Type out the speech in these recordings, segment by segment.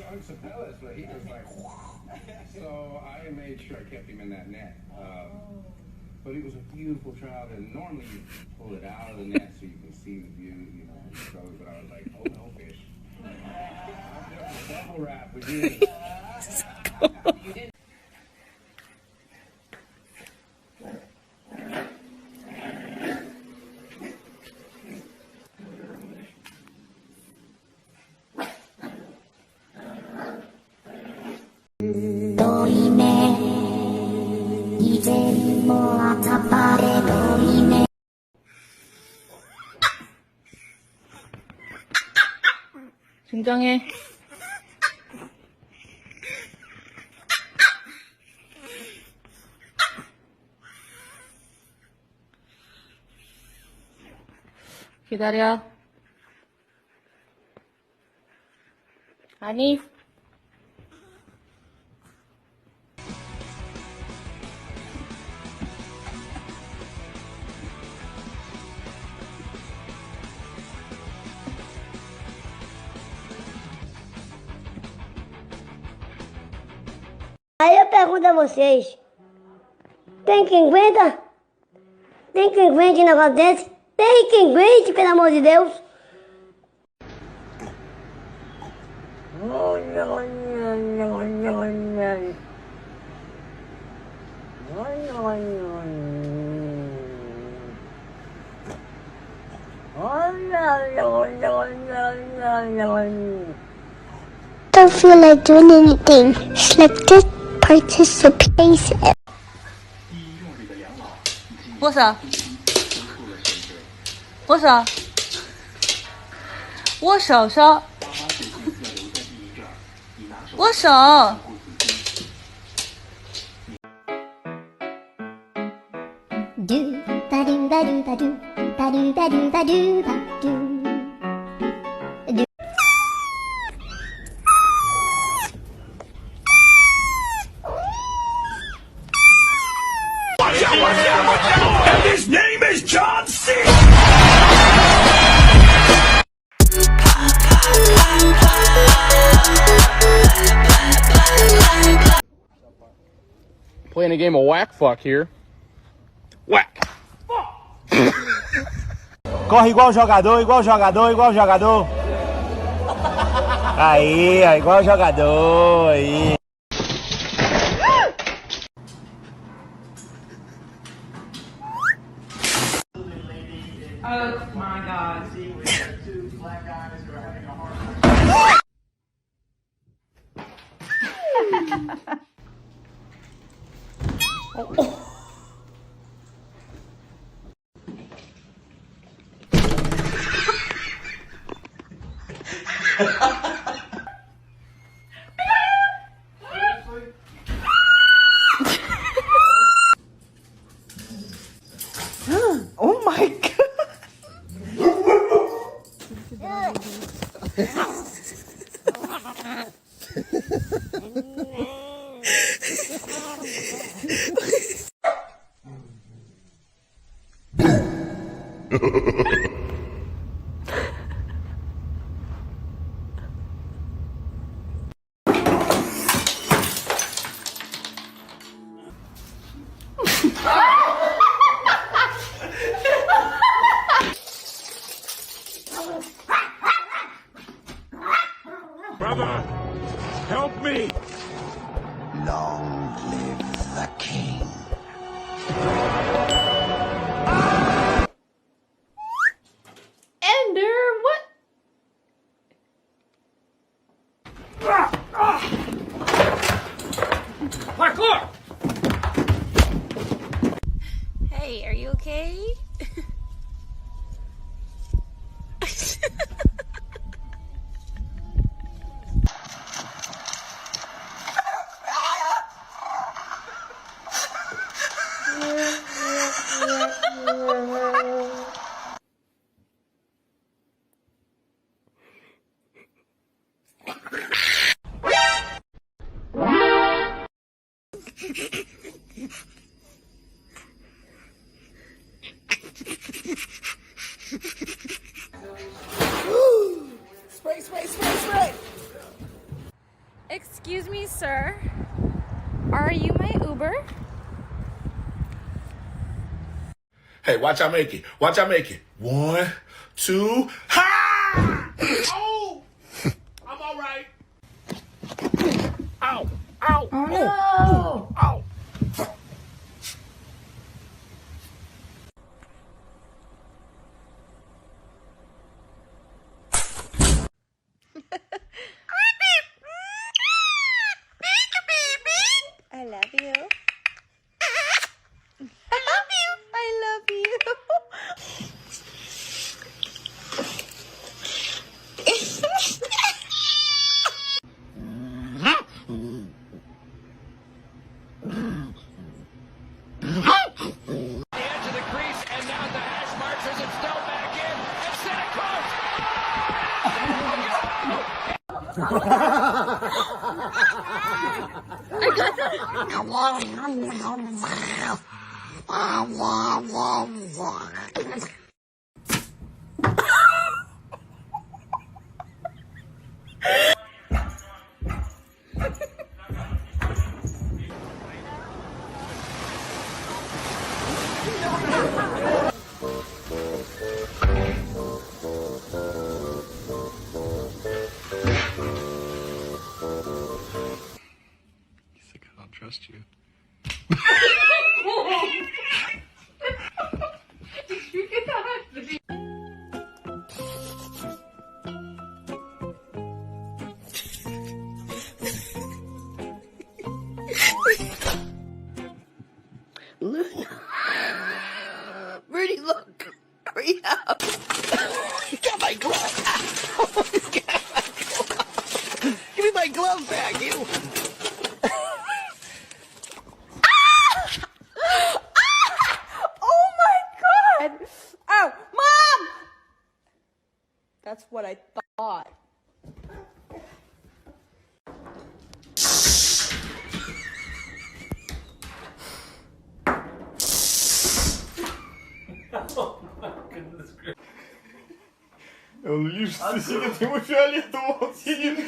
chunks of pellets, but he was like, so I made sure I kept him in that net. But he was a beautiful trout, and normally you pull it out of the net so you can see the view, you know, but I was like, oh no, fish. Double wrap, we did. You did. 진정해. 기다려. 아니. Aí eu pergunto a vocês, tem quem aguenta? Tem quem aguente um negócio desse? Tem quem aguente, pelo amor de Deus? Don't feel like doing anything. Select participation. 握手，握手，握手说，握手。Do ba do ba do ba do ba do ba do ba do ba do. And his name is John C. Playing a game of whack fuck here. Whack. Corre igual jogador, igual jogador, igual jogador. Aí, ó, igual jogador, aí. Oh my God. Oh my God. Brother, help me. Long live the king. Ender, what? Parkour! Hey, are you okay? sir. Are you my Uber? Hey, watch I make it. Watch I make it. 1, 2, ha! Oh! I'm all right. Ow! Ow! Oh no! Oh, ow! I love you. I love you. I love you. I don't trust you. Rudy, look. Hurry up. He's got my glove. He's got my glove. Give me my glove back, you. Oh my god! Oh, Mom! That's what I thought. Eu li o tem um fiolito, o sentido.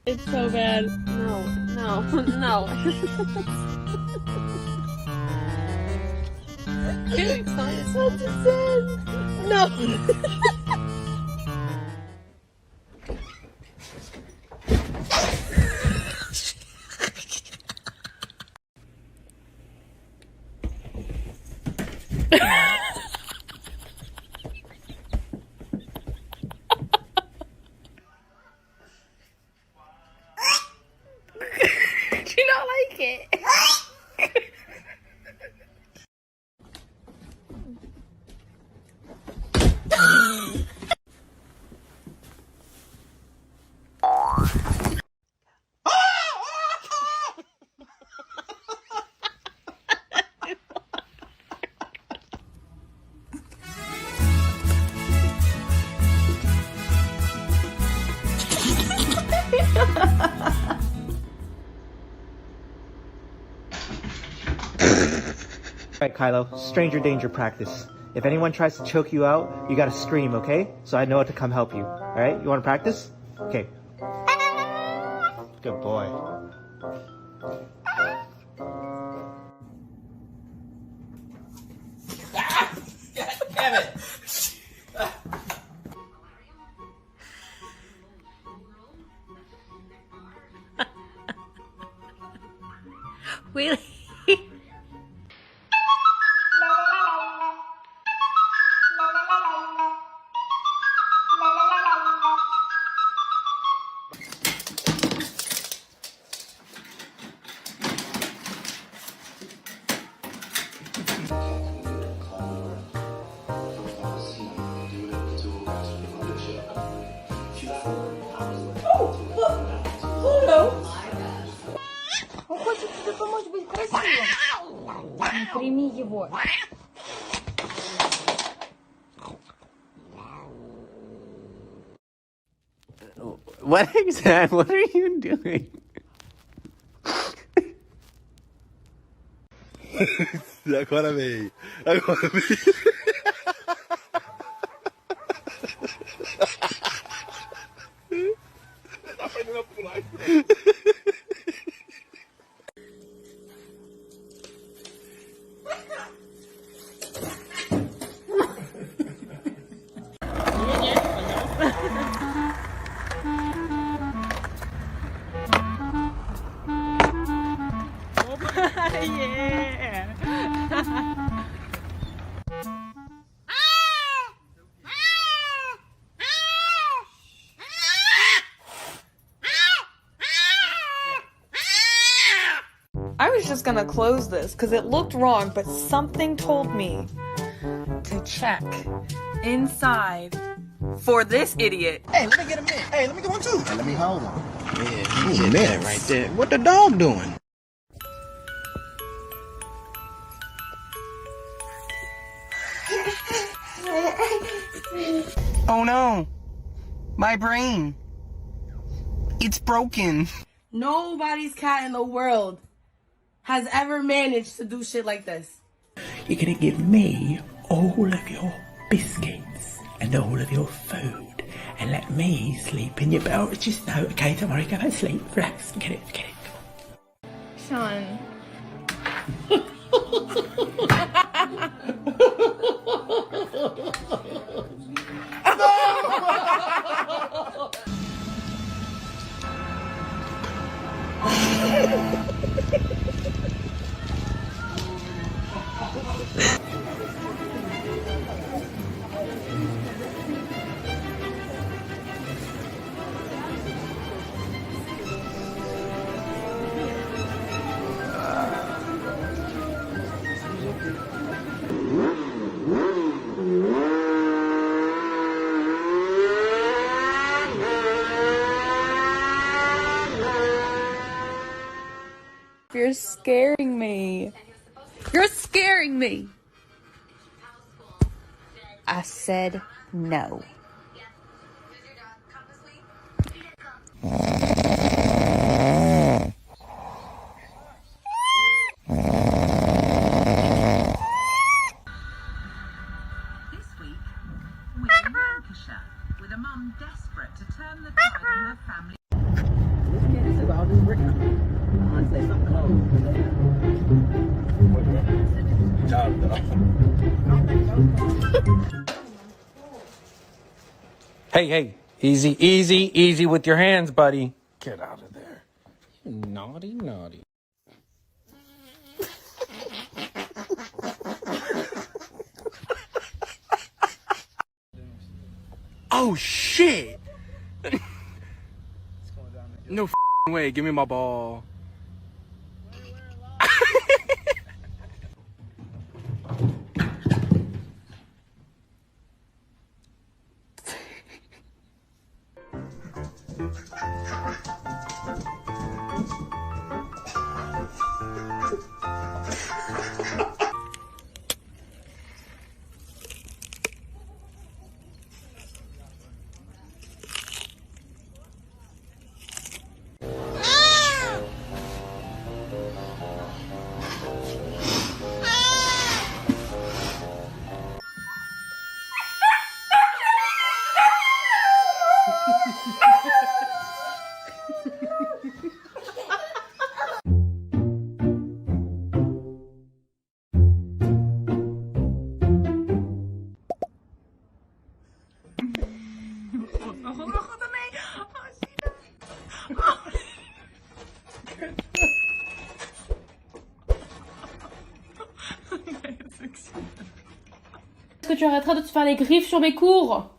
It's so bad. No, no, no. Dude, it's such a sin. No. Do you not like it? Alright, Kylo, stranger danger practice. If anyone tries to choke you out, you gotta scream, okay? So I know to come help you. Alright, you wanna practice? Okay. Good boy. Damn it. Really? Он хочет тебе помочь быть красивым. Прими его. What exactly? What are you doing? Agora veio. Agora veio. Tá fazendo eu pular. Yeah. I was just gonna close this because it looked wrong, but something told me to check inside for this idiot. Hey, let me get a minute. Hey, let me get one too. Hey, let me hold on. Yeah, you get that right there. What the dog doing? Oh no, my brain. It's broken. Nobody's cat in the world has ever managed to do shit like this. You're gonna give me all of your biscuits and all of your food and let me sleep in your bed. Oh, just no, okay, don't worry, go to sleep, relax, get it. Sean. You're scaring me. You're scaring me. I said no. With a mum desperate to turn the tide in her family. Hey, easy with your hands, buddy. Get out of there. You naughty. Oh shit! No f***ing way, give me my ball. Est-ce que tu arrêteras de te faire les griffes sur mes cours?